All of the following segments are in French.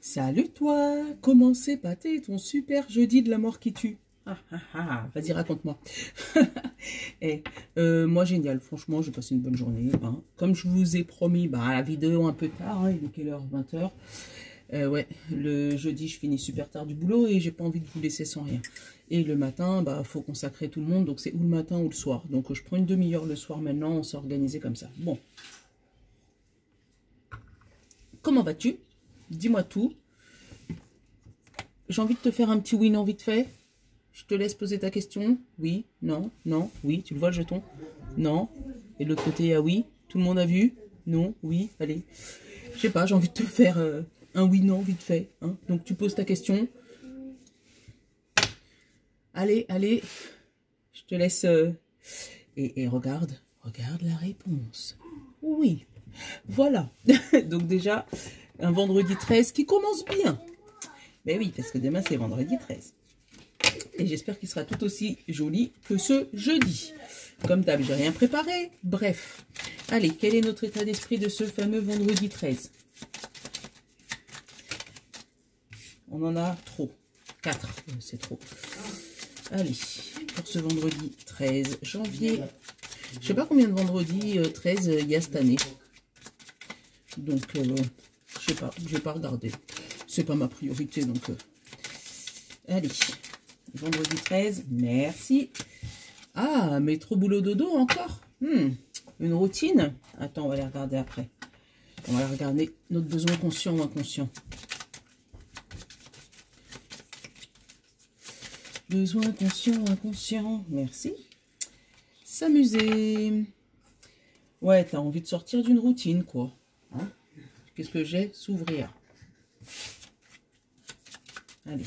Salut toi, comment s'est passé ton super jeudi de la mort qui tue? Vas-y raconte-moi. Moi génial, franchement j'ai passé une bonne journée. Hein. Comme je vous ai promis, la vidéo un peu tard, hein, il est quelle heure? 20h. Ouais, le jeudi je finis super tard du boulot et j'ai pas envie de vous laisser sans rien. Et le matin, faut consacrer tout le monde, donc c'est ou le matin ou le soir. Donc je prends une demi-heure le soir maintenant, on s'est organisé comme ça. Bon. Comment vas-tu? Dis-moi tout. J'ai envie de te faire un petit oui, non, vite fait. Je te laisse poser ta question. Oui, non, non, oui. Tu le vois le jeton? Non. Et de l'autre côté, ah oui. Tout le monde a vu? Non, oui, allez. Je sais pas, j'ai envie de te faire un oui, non, vite fait. Hein. Donc tu poses ta question. Allez, allez. Je te laisse... Et regarde la réponse. Oui. Voilà. Donc déjà, un vendredi 13 qui commence bien. Mais oui, parce que demain, c'est vendredi 13. Et j'espère qu'il sera tout aussi joli que ce jeudi. Comme d'hab, j'ai rien préparé. Bref. Allez, quel est notre état d'esprit de ce fameux vendredi 13? On en a trop. 4, c'est trop. Allez, pour ce vendredi 13 janvier. Je sais pas combien de vendredis 13 il y a cette année. Donc, je sais pas, je vais pas regarder. C'est pas ma priorité, donc... Allez, vendredi 13, merci. Ah, métro boulot dodo encore. Une routine. Attends, on va les regarder après. On va regarder notre besoin conscient ou inconscient. Besoin conscient ou inconscient, merci. S'amuser. Ouais, t'as envie de sortir d'une routine, quoi. Hein? Qu'est-ce que j'ai? S'ouvrir. Allez.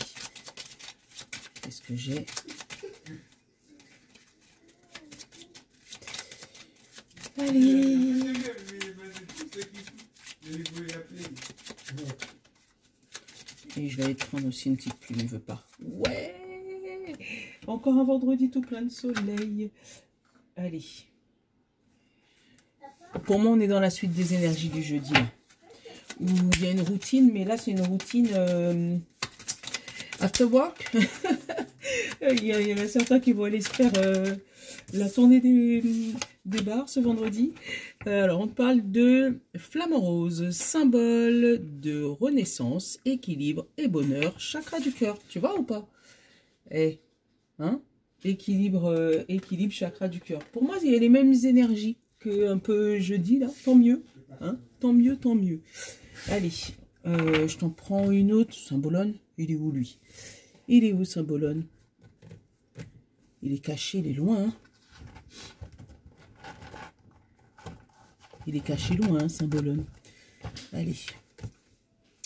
Qu'est-ce que j'ai? Allez. Et je vais aller te prendre aussi une petite plume, il ne veut pas. Ouais. Encore un vendredi tout plein de soleil. Allez. Pour moi, on est dans la suite des énergies du jeudi. Là, où il y a une routine, mais là, c'est une routine after work. il y en a certains qui vont aller se faire la tournée des bars ce vendredi. Alors, on parle de flamme rose, symbole de renaissance, équilibre et bonheur, chakra du cœur. Tu vois ou pas? Hein? Équilibre, chakra du cœur. Pour moi, il y a les mêmes énergies que un peu jeudi, là. Tant mieux. Hein? Tant mieux, tant mieux. Allez, je t'en prends une autre. Symbolone, il est où, lui? Il est où, Symbolone? Il est caché, il est loin. Hein? Il est caché loin, hein, Symbolone. Allez.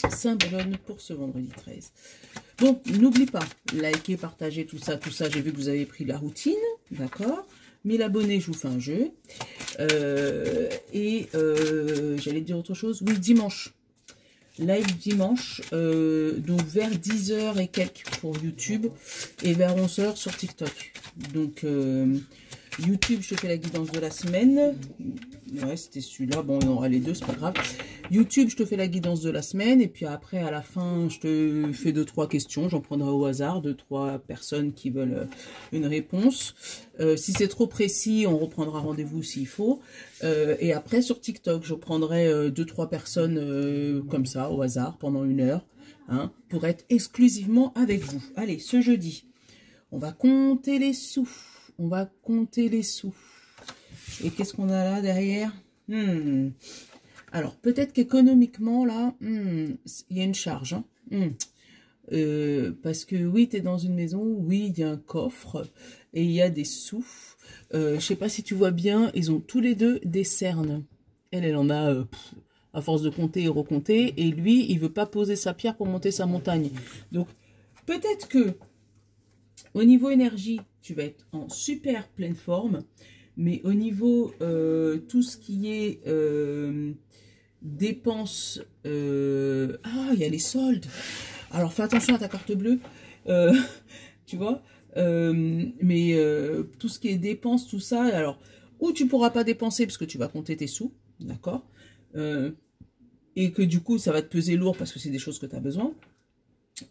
Symbolone pour ce vendredi 13. Bon, n'oublie pas, likez, partagez, tout ça. J'ai vu que vous avez pris la routine, d'accord? 1000 abonnés, je vous fais un jeu. J'allais dire autre chose. Oui, dimanche. Live dimanche, donc vers 10h et quelques pour YouTube et vers 11h sur TikTok. Donc, YouTube, je te fais la guidance de la semaine. Ouais, c'était celui-là. Bon, on aura les deux, c'est pas grave. YouTube, je te fais la guidance de la semaine. Et puis après, à la fin, je te fais 2-3 questions. J'en prendrai au hasard, 2-3 personnes qui veulent une réponse. Si c'est trop précis, on reprendra rendez-vous s'il faut. Et après, sur TikTok, je prendrai 2-3 personnes comme ça, au hasard, pendant 1 heure. Hein, pour être exclusivement avec vous. Allez, ce jeudi, on va compter les sous. On va compter les sous. Et qu'est-ce qu'on a là derrière? Alors, peut-être qu'économiquement, là, il y a une charge. Hein. Parce que oui, tu es dans une maison, oui, il y a un coffre et il y a des sous. Je sais pas si tu vois bien, ils ont tous les deux des cernes. Elle en a à force de compter et recompter. Et lui, il veut pas poser sa pierre pour monter sa montagne. Donc, peut-être que au niveau énergie, tu vas être en super pleine forme. Mais au niveau tout ce qui est dépenses... il y a les soldes. Alors, fais attention à ta carte bleue. Tu vois tout ce qui est dépenses, tout ça... Alors, ou tu pourras pas dépenser parce que tu vas compter tes sous. D'accord et que du coup, ça va te peser lourd parce que c'est des choses que tu as besoin.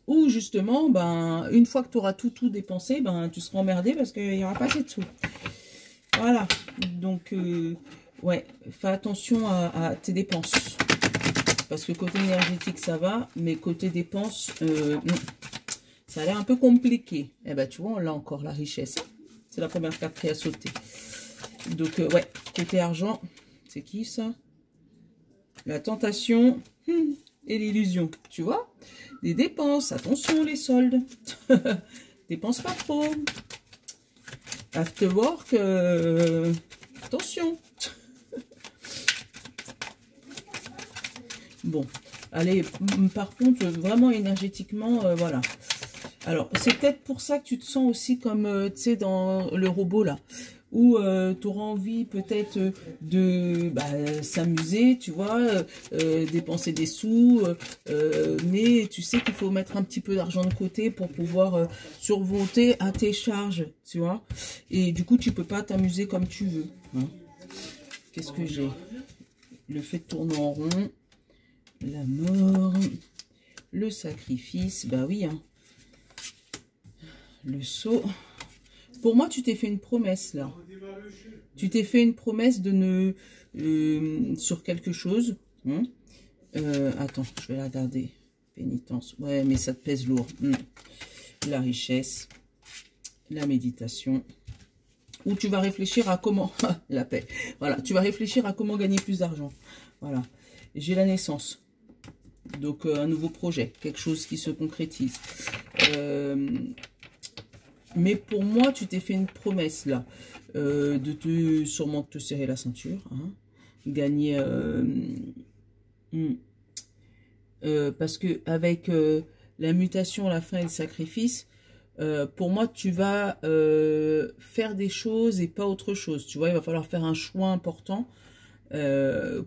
Ou justement, ben, une fois que tu auras tout dépensé, ben, tu seras emmerdé parce qu'il n'y aura pas assez de sous. Voilà. Donc, ouais, fais attention à tes dépenses. Parce que côté énergétique, ça va, mais côté dépenses, ça a l'air un peu compliqué. Eh ben, tu vois, on l'a encore, la richesse. C'est la première carte qui a sauté. Donc, ouais, côté argent, c'est qui ça? La tentation et l'illusion, tu vois? Des dépenses, attention les soldes. Dépense pas trop. After work, attention. Bon, allez, par contre, vraiment énergétiquement, voilà. Alors, c'est peut-être pour ça que tu te sens aussi comme, tu sais, dans le robot, là, où tu auras envie peut-être de s'amuser, tu vois, dépenser des sous, mais tu sais qu'il faut mettre un petit peu d'argent de côté pour pouvoir surmonter à tes charges, tu vois. Et du coup, tu peux pas t'amuser comme tu veux. Hein. Qu'est-ce que j'ai? Le fait de tourner en rond. La mort, le sacrifice, bah oui, hein. Le saut. Pour moi, tu t'es fait une promesse, là. Tu t'es fait une promesse de ne... sur quelque chose. Hein. Attends, je vais la regarder. Pénitence. Ouais, mais ça te pèse lourd. La richesse, la méditation. Ou tu vas réfléchir à comment... la paix. Voilà, tu vas réfléchir à comment gagner plus d'argent. Voilà. J'ai la naissance. Donc, un nouveau projet, quelque chose qui se concrétise. Mais pour moi, tu t'es fait une promesse, là, sûrement de te serrer la ceinture, hein, gagner... parce que avec la mutation, la fin et le sacrifice, pour moi, tu vas faire des choses et pas autre chose. Tu vois, il va falloir faire un choix important.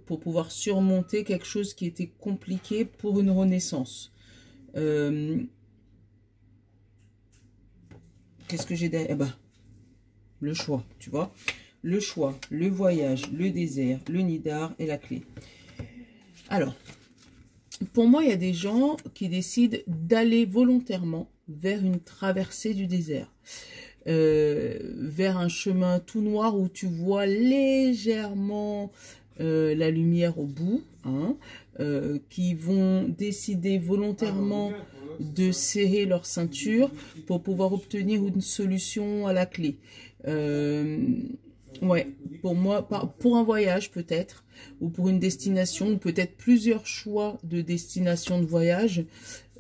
Pour pouvoir surmonter quelque chose qui était compliqué pour une renaissance. Qu'est-ce que j'ai derrière? Eh ben, le choix, tu vois. Le choix, le voyage, le désert, le nidar et la clé. Alors, pour moi, il y a des gens qui décident d'aller volontairement vers une traversée du désert. Vers un chemin tout noir où tu vois légèrement la lumière au bout, hein, qui vont décider volontairement de serrer leur ceinture pour pouvoir obtenir une solution à la clé. Ouais, pour moi, pour un voyage peut-être, ou pour une destination, ou peut-être plusieurs choix de destination de voyage.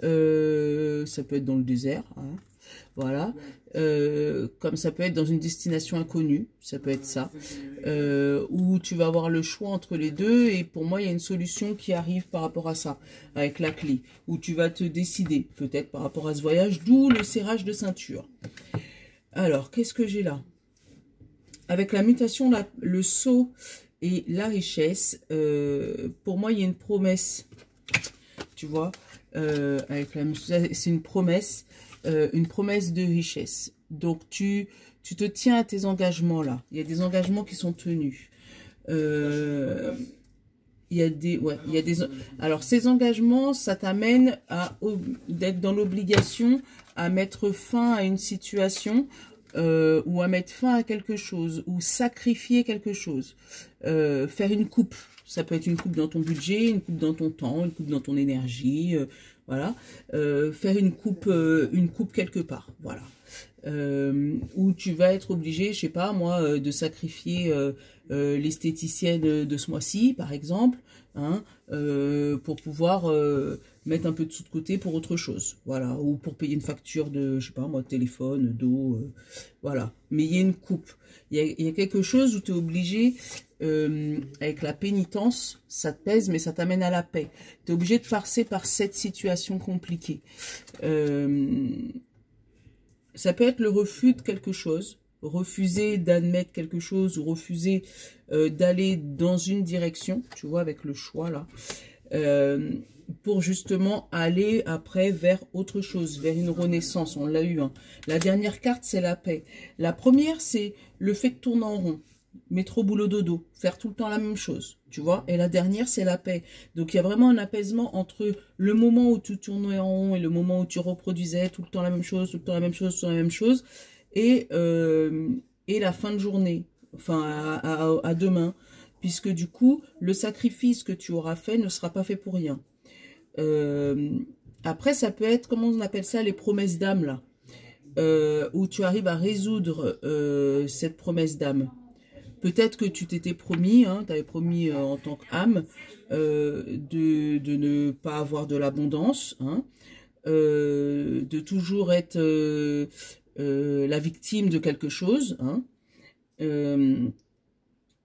Ça peut être dans le désert, hein. Voilà, comme ça peut être dans une destination inconnue, ça peut être ça, où tu vas avoir le choix entre les deux, et pour moi il y a une solution qui arrive par rapport à ça, avec la clé, où tu vas te décider, peut-être par rapport à ce voyage, d'où le serrage de ceinture. Alors, qu'est-ce que j'ai là? Avec la mutation, le saut et la richesse, pour moi il y a une promesse, tu vois, c'est une promesse de richesse. Donc, tu te tiens à tes engagements là. Il y a des engagements qui sont tenus. Alors, ces engagements, ça t'amène d'être dans l'obligation à mettre fin à une situation ou à mettre fin à quelque chose ou sacrifier quelque chose. Faire une coupe. Ça peut être une coupe dans ton budget, une coupe dans ton temps, une coupe dans ton énergie, voilà. Faire une coupe quelque part, voilà. Où tu vas être obligé, je sais pas moi, de sacrifier l'esthéticienne de ce mois-ci, par exemple, hein, pour pouvoir mettre un peu de sous de côté pour autre chose, voilà, ou pour payer une facture de, je sais pas moi, téléphone, d'eau, voilà. Mais il y a une coupe, il y a quelque chose où tu es obligé, avec la pénitence, ça te pèse, mais ça t'amène à la paix. Tu es obligé de passer par cette situation compliquée. Ça peut être le refus de quelque chose, refuser d'admettre quelque chose ou refuser d'aller dans une direction, tu vois, avec le choix là, pour justement aller après vers autre chose, vers une renaissance. On l'a eu, hein. La dernière carte, c'est la paix. La première, c'est le fait de tourner en rond, métro boulot dodo, faire tout le temps la même chose. tu vois. Et la dernière, c'est la paix. Donc, il y a vraiment un apaisement entre le moment où tu tournais en rond et le moment où tu reproduisais tout le temps la même chose, tout le temps la même chose, tout le temps la même chose, et la fin de journée, enfin, à demain. Puisque du coup, le sacrifice que tu auras fait ne sera pas fait pour rien. Après, ça peut être, comment on appelle ça, les promesses d'âme, là. Où tu arrives à résoudre cette promesse d'âme. Peut-être que tu t'étais promis, hein, tu avais promis en tant qu'âme de ne pas avoir de l'abondance, hein, de toujours être la victime de quelque chose. Hein,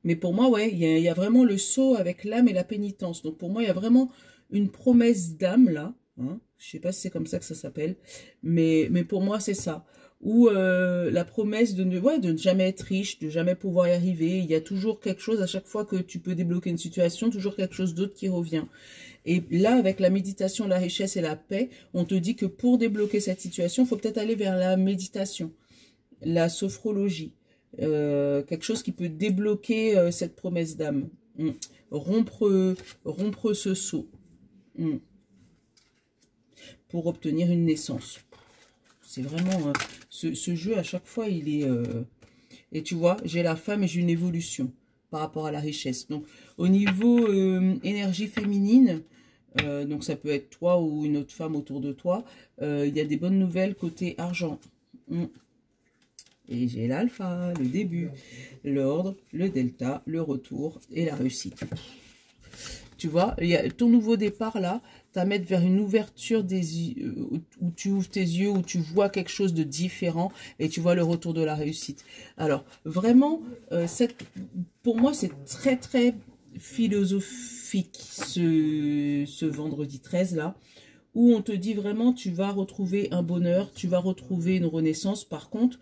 mais pour moi, ouais, il y a vraiment le saut avec l'âme et la pénitence. Donc pour moi, il y a vraiment une promesse d'âme là. Hein, je sais pas si c'est comme ça que ça s'appelle, mais pour moi, c'est ça. Ou la promesse de ne jamais être riche, de jamais pouvoir y arriver. Il y a toujours quelque chose, à chaque fois que tu peux débloquer une situation, toujours quelque chose d'autre qui revient. Et là, avec la méditation, la richesse et la paix, on te dit que pour débloquer cette situation, il faut peut-être aller vers la méditation, la sophrologie. Quelque chose qui peut débloquer cette promesse d'âme. Rompre ce sceau. Pour obtenir une naissance. C'est vraiment... ce jeu, à chaque fois, il est... Et tu vois, j'ai la femme et j'ai une évolution par rapport à la richesse. Donc, au niveau énergie féminine, donc ça peut être toi ou une autre femme autour de toi, il y a des bonnes nouvelles côté argent. Et j'ai l'alpha, le début, l'ordre, le delta, le retour et la réussite. Tu vois, il y a ton nouveau départ là, t'as mettre vers une ouverture des yeux, où tu ouvres tes yeux, où tu vois quelque chose de différent et tu vois le retour de la réussite. Alors, vraiment, pour moi, c'est très, très philosophique ce vendredi 13 là, où on te dit vraiment, tu vas retrouver un bonheur, tu vas retrouver une renaissance. Par contre,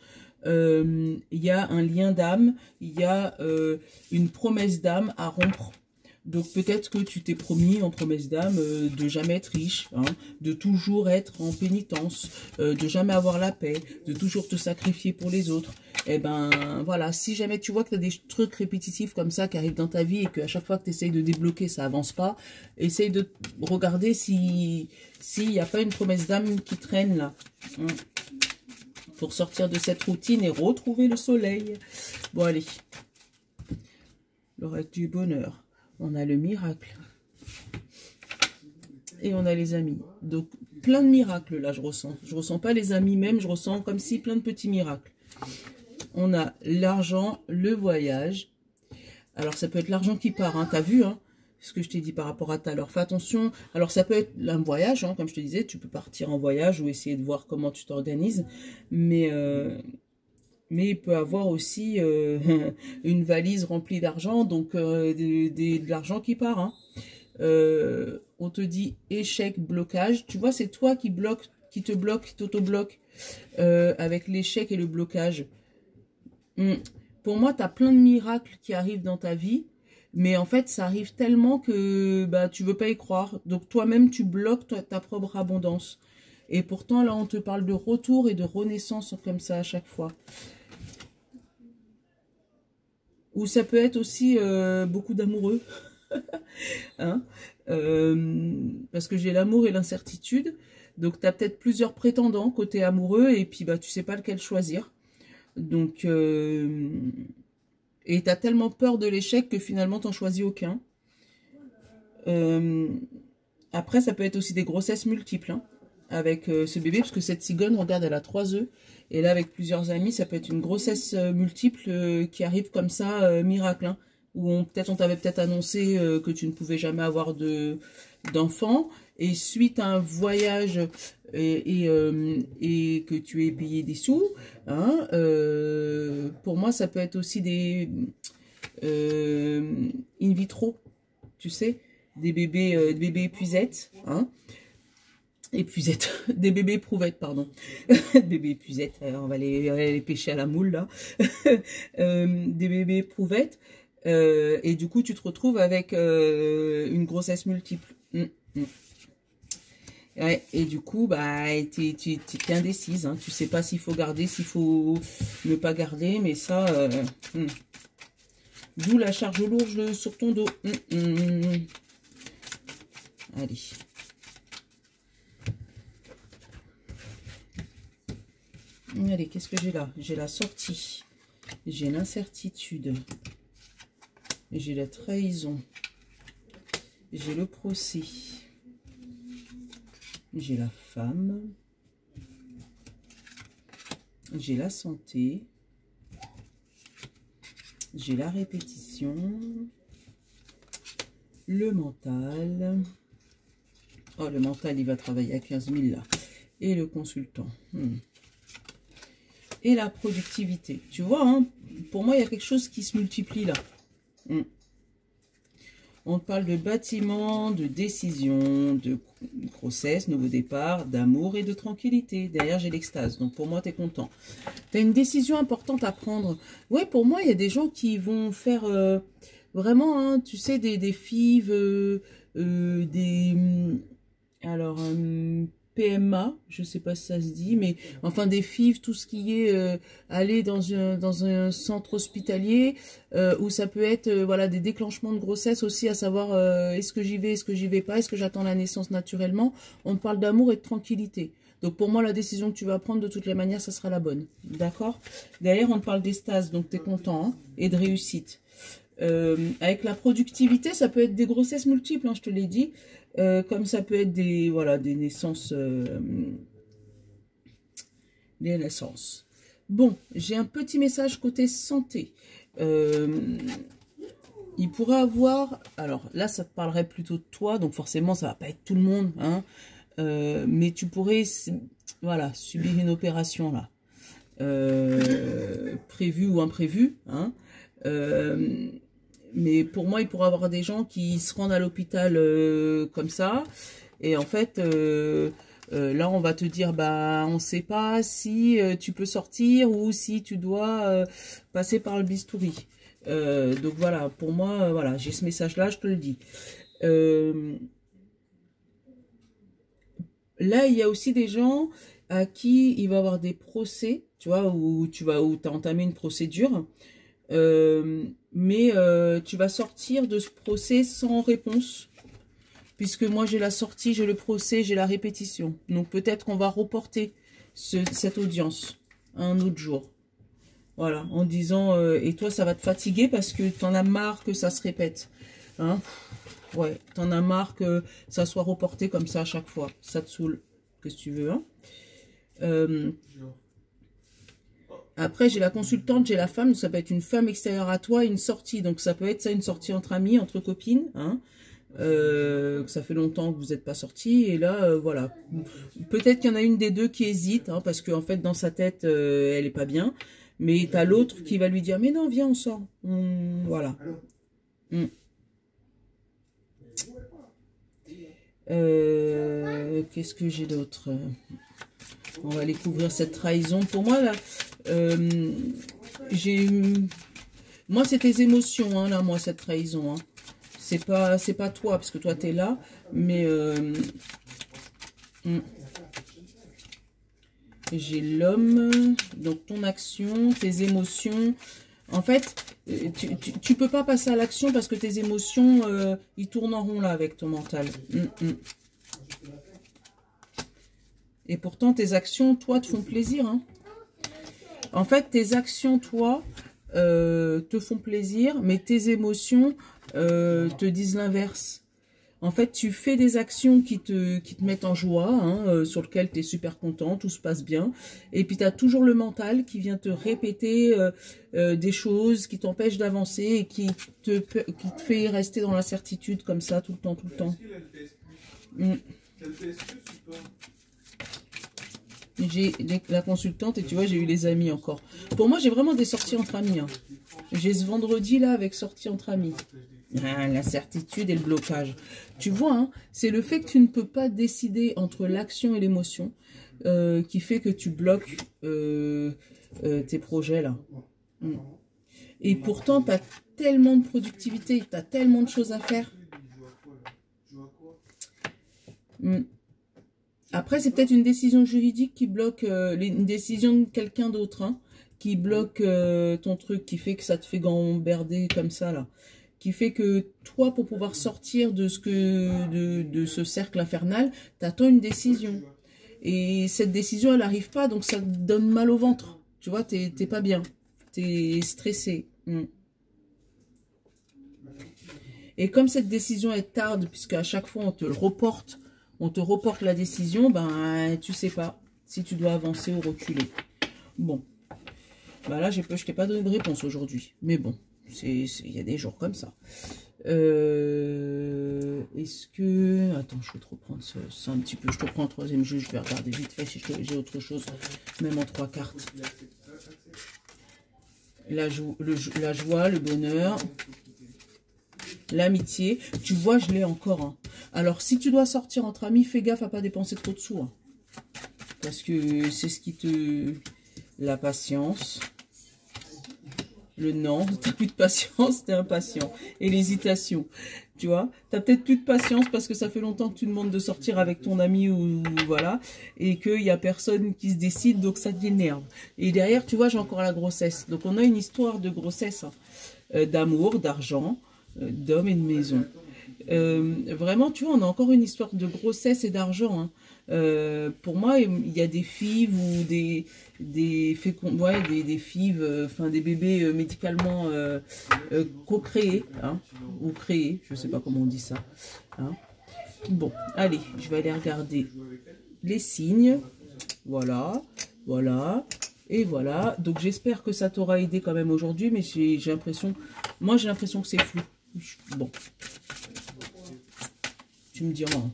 il y a un lien d'âme, il y a une promesse d'âme à rompre. Donc peut-être que tu t'es promis en promesse d'âme de jamais être riche, hein, de toujours être en pénitence, de jamais avoir la paix, de toujours te sacrifier pour les autres. Et ben voilà, si jamais tu vois que tu as des trucs répétitifs comme ça qui arrivent dans ta vie et qu'à chaque fois que tu essayes de débloquer, ça avance pas, essaye de regarder s'il n'y a pas une promesse d'âme qui traîne là. Hein, pour sortir de cette routine et retrouver le soleil. Bon allez, l'oracle du bonheur. On a le miracle. Et on a les amis. Donc, plein de miracles, là, je ressens. Je ressens pas les amis même, je ressens comme si plein de petits miracles. On a l'argent, le voyage. Alors, ça peut être l'argent qui part, hein. T'as vu, hein, ce que je t'ai dit par rapport à tout à l'heure. Fais attention. Alors, ça peut être un voyage, hein, comme je te disais. Tu peux partir en voyage ou essayer de voir comment tu t'organises. Mais il peut avoir aussi une valise remplie d'argent, donc de l'argent qui part. Hein. On te dit échec, blocage. Tu vois, c'est toi qui te bloque, qui t'auto-bloque avec l'échec et le blocage. Pour moi, tu as plein de miracles qui arrivent dans ta vie, mais en fait, ça arrive tellement que bah, tu veux pas y croire. Donc toi-même, tu bloques ta propre abondance. Et pourtant, là, on te parle de retour et de renaissance comme ça à chaque fois. Ou ça peut être aussi beaucoup d'amoureux. Hein, parce que j'ai l'amour et l'incertitude. Donc, tu as peut-être plusieurs prétendants côté amoureux et puis bah, tu sais pas lequel choisir. Donc, et tu as tellement peur de l'échec que finalement, tu n'en choisis aucun. Après, ça peut être aussi des grossesses multiples hein, avec ce bébé. Parce que cette cigogne, regarde, elle a 3 œufs. Et là, avec plusieurs amis, ça peut être une grossesse multiple qui arrive comme ça, miracle. Hein, où peut-être on t'avait peut-être annoncé que tu ne pouvais jamais avoir d'enfant. Et suite à un voyage et que tu aies payé des sous, hein, pour moi, ça peut être aussi des in vitro, tu sais, des bébés épuisettes, hein. Épuisettes, des bébés éprouvettes, pardon. Bébés épuisettes, on va les pêcher à la moule, là. Des bébés éprouvettes. Et du coup, tu te retrouves avec une grossesse multiple. Ouais, et du coup, bah, tu es indécise. Hein. Tu sais pas s'il faut garder, s'il faut ne pas garder. Mais ça... D'où la charge lourde sur ton dos. Allez. Allez, qu'est-ce que j'ai là? J'ai la sortie. J'ai l'incertitude. J'ai la trahison. J'ai le procès. J'ai la femme. J'ai la santé. J'ai la répétition. Le mental. Oh, le mental, il va travailler à 15 000 là. Et le consultant. Et la productivité. Tu vois, hein, pour moi, il y a quelque chose qui se multiplie là. On parle de bâtiment, de décision, de grossesse, nouveau départ, d'amour et de tranquillité. Derrière, j'ai l'extase. Donc, pour moi, tu es content. Tu as une décision importante à prendre. Ouais, pour moi, il y a des gens qui vont faire vraiment, hein, tu sais, des FIV, alors, PMA, je sais pas si ça se dit, mais enfin des FIV, tout ce qui est aller dans un centre hospitalier, où ça peut être voilà, des déclenchements de grossesse aussi, à savoir est-ce que j'y vais, est-ce que j'y vais pas, est-ce que j'attends la naissance naturellement. On parle d'amour et de tranquillité. Donc pour moi, la décision que tu vas prendre, de toutes les manières, ça sera la bonne. D'accord? Derrière, on parle d'extase, donc tu es content, hein, et de réussite. Avec la productivité, ça peut être des grossesses multiples, hein, je te l'ai dit. Comme ça peut être des, voilà, des naissances. Des naissances. Bon, j'ai un petit message côté santé. Il pourrait avoir... Alors là, ça te parlerait plutôt de toi, donc forcément, ça va pas être tout le monde, hein. Mais tu pourrais, voilà, subir une opération là. Prévue ou imprévue, hein. Mais pour moi, il pourrait y avoir des gens qui se rendent à l'hôpital comme ça. Et en fait, là, on va te dire, bah, on ne sait pas si tu peux sortir ou si tu dois passer par le bistouri. Donc voilà, pour moi, voilà, j'ai ce message-là, je te le dis. Là, il y a aussi des gens à qui il va y avoir des procès, tu vois, où tu as entamé une procédure. Mais tu vas sortir de ce procès sans réponse, puisque moi j'ai la sortie, j'ai le procès, j'ai la répétition. Donc peut-être qu'on va reporter cette audience à un autre jour. Voilà, en disant, et toi ça va te fatiguer parce que t'en as marre que ça se répète. Hein? Ouais, t'en as marre que ça soit reporté comme ça à chaque fois. Ça te saoule. Qu'est-ce que tu veux, hein? Après, j'ai la consultante, j'ai la femme, ça peut être une femme extérieure à toi, une sortie. Donc, ça peut être ça, une sortie entre amis, entre copines. Hein, ça fait longtemps que vous n'êtes pas sortis. Et là, voilà. Peut-être qu'il y en a une des deux qui hésite, hein, parce qu'en fait, dans sa tête, elle n'est pas bien. Mais tu as l'autre qui va lui dire, mais non, viens, on sort. Voilà. Qu'est-ce que j'ai d'autre? On va aller couvrir cette trahison. Pour moi, là, moi, c'est tes émotions, hein, là, moi, cette trahison. Hein. C'est pas toi, parce que toi, t'es là. Mais j'ai l'homme, donc ton action, tes émotions. En fait, tu peux pas passer à l'action parce que tes émotions, ils tournent en rond, là, avec ton mental. Et pourtant, tes actions, toi, te font plaisir. Hein. En fait, tes actions, toi, te font plaisir, mais tes émotions te disent l'inverse. En fait, tu fais des actions qui te mettent en joie, hein, sur lesquelles tu es super content, tout se passe bien. Et puis, tu as toujours le mental qui vient te répéter des choses, qui t'empêchent d'avancer et qui te fait rester dans l'incertitude comme ça, tout le temps, tout le temps. J'ai la consultante et tu vois, j'ai eu les amis encore. Pour moi, j'ai vraiment des sorties entre amis. Hein. J'ai ce vendredi là avec sortie entre amis. Ah, l'incertitude et le blocage. Tu vois, hein, c'est le fait que tu ne peux pas décider entre l'action et l'émotion qui fait que tu bloques tes projets là. Et pourtant, tu as tellement de productivité, tu as tellement de choses à faire. Après, c'est peut-être une décision juridique qui bloque une décision de quelqu'un d'autre, hein, qui bloque ton truc, qui fait que ça te fait gamberder comme ça, là. Qui fait que toi, pour pouvoir sortir de ce cercle infernal, t'attends une décision. Et cette décision, elle n'arrive pas, donc ça te donne mal au ventre. Tu vois, t'es pas bien. T'es stressé. Et comme cette décision est tarde, puisque à chaque fois on te reporte la décision, ben tu sais pas si tu dois avancer ou reculer. Bon, ben là je t'ai pas donné de réponse aujourd'hui, mais bon, il y a des jours comme ça. Est-ce que... Attends, je vais te reprendre ça un petit peu. Je te prends un troisième jeu, je vais regarder vite fait si j'ai autre chose, même en 3 cartes. La joie, le bonheur, l'amitié. Tu vois, je l'ai encore. Hein. Alors, si tu dois sortir entre amis, fais gaffe à pas dépenser trop de sous. Hein. Parce que c'est ce qui te... La patience. Le non, t'as plus de patience, t'es impatient. Et l'hésitation, tu vois. T'as peut-être plus de patience parce que ça fait longtemps que tu demandes de sortir avec ton ami ou voilà. Et qu'il n'y a personne qui se décide, donc ça t'énerve. Et derrière, tu vois, j'ai encore la grossesse. Donc on a une histoire de grossesse, hein, d'amour, d'argent, d'homme et de maison. Vraiment, tu vois, on a encore une histoire de grossesse et d'argent, hein. Pour moi, il y a des fives ou des fives, enfin des bébés médicalement co-créés, hein, ou créés, je sais pas comment on dit ça. Hein. Bon, allez, je vais aller regarder les signes. Voilà, voilà, et voilà. Donc j'espère que ça t'aura aidé quand même aujourd'hui, mais j'ai l'impression, moi j'ai l'impression que c'est flou. Bon, tu me diras. Hein.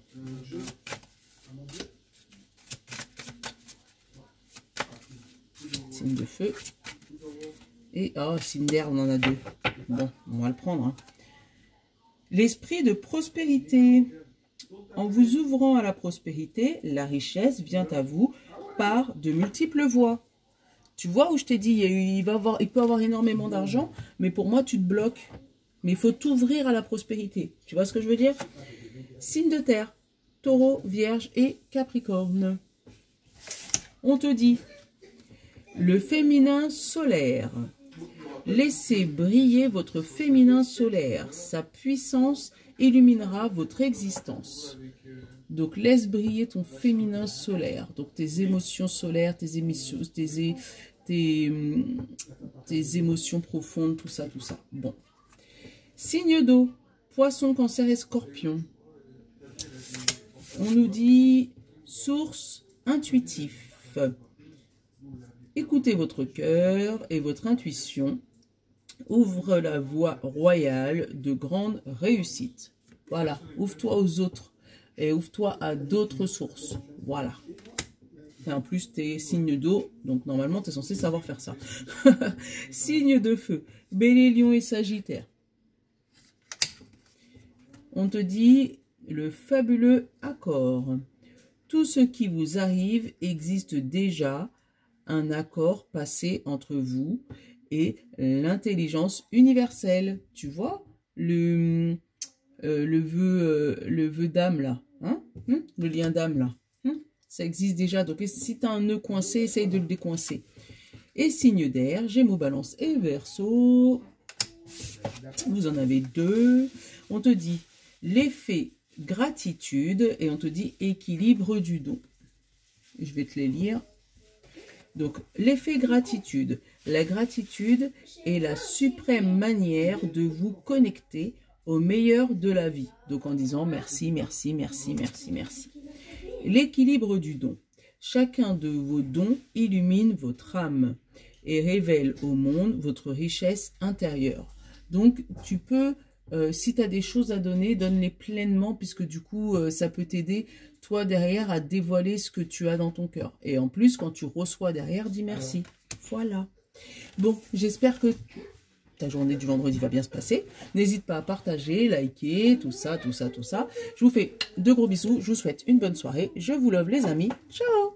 Signe de feu. Et, oh, signe d'air, on en a 2. Bon, on va le prendre. Hein. L'esprit de prospérité. En vous ouvrant à la prospérité, la richesse vient à vous par de multiples voies. Tu vois où je t'ai dit, il peut avoir énormément d'argent, mais pour moi, tu te bloques. Mais il faut t'ouvrir à la prospérité. Tu vois ce que je veux dire? Signe de terre, taureau, vierge et capricorne. On te dit... Le féminin solaire. Laissez briller votre féminin solaire. Sa puissance illuminera votre existence. Donc, laisse briller ton féminin solaire. Donc, tes émotions solaires, tes émotions profondes, tout ça, tout ça. Bon. Signe d'eau. Poisson, cancer et scorpion. On nous dit source intuitif. Écoutez votre cœur et votre intuition. Ouvre la voie royale de grande réussite. Voilà, ouvre-toi aux autres et ouvre-toi à d'autres sources. Voilà. Et en plus, tu es signe d'eau, donc normalement, tu es censé savoir faire ça. Signe de feu, Bélier, Lion et Sagittaire. On te dit le fabuleux accord. Tout ce qui vous arrive existe déjà. Un accord passé entre vous et l'intelligence universelle. Tu vois le vœu d'âme là, hein, le lien d'âme là, ça existe déjà. Donc si tu as un nœud coincé, essaye de le décoincer. Et signe d'air, Gémeaux, Balance et Verseau. Vous en avez 2. On te dit l'effet gratitude et on te dit équilibre du don. Je vais te les lire. Donc, l'effet gratitude. La gratitude est la suprême manière de vous connecter au meilleur de la vie. Donc, en disant merci, merci, merci, merci, merci. L'équilibre du don. Chacun de vos dons illumine votre âme et révèle au monde votre richesse intérieure. Donc, tu peux, si tu as des choses à donner, donne-les pleinement, puisque du coup, ça peut t'aider, toi, derrière, à dévoiler ce que tu as dans ton cœur. Et en plus, quand tu reçois derrière, dis merci. Voilà. Bon, j'espère que ta journée du vendredi va bien se passer. N'hésite pas à partager, liker, tout ça, tout ça, tout ça. Je vous fais de gros bisous. Je vous souhaite une bonne soirée. Je vous love, les amis. Ciao!